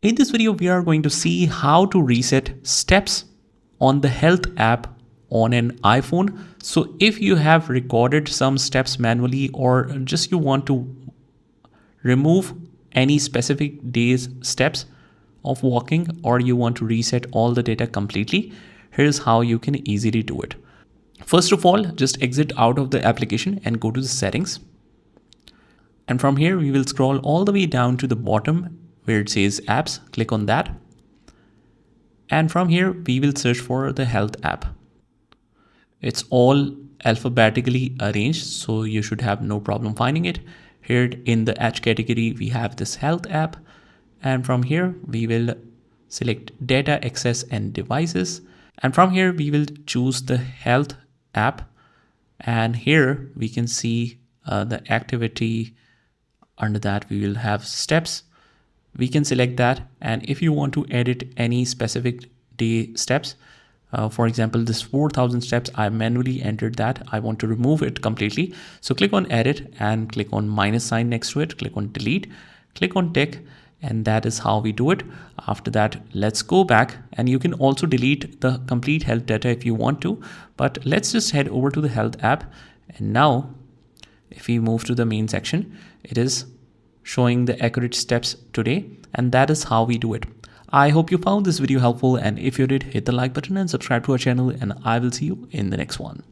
In this video, we are going to see how to reset steps on the health app on an iPhone. So if you have recorded some steps manually, or just you want to remove any specific day's steps of walking, or you want to reset all the data completely, here's how you can easily do it. First of all, just exit out of the application and go to the settings. And from here, we will scroll all the way down to the bottom where it says apps. Click on that. And from here, we will search for the health app. It's all alphabetically arranged, so you should have no problem finding it. Here in the H category, we have this health app. And from here, we will select data access and devices. And from here, we will choose the health app. And here we can see the activity. Under that, we will have steps. We can select that. And if you want to edit any specific day steps, for example, this 4,000 steps, I manually entered that. I want to remove it completely. So click on edit and click on minus sign next to it. Click on delete, click on tick. And that is how we do it. After that, let's go back, and you can also delete the complete health data if you want to, but let's just head over to the health app. And now if we move to the main section, it is showing the accurate steps today, and that is how we do it. I hope you found this video helpful, and if you did, hit the like button and subscribe to our channel, and I will see you in the next one.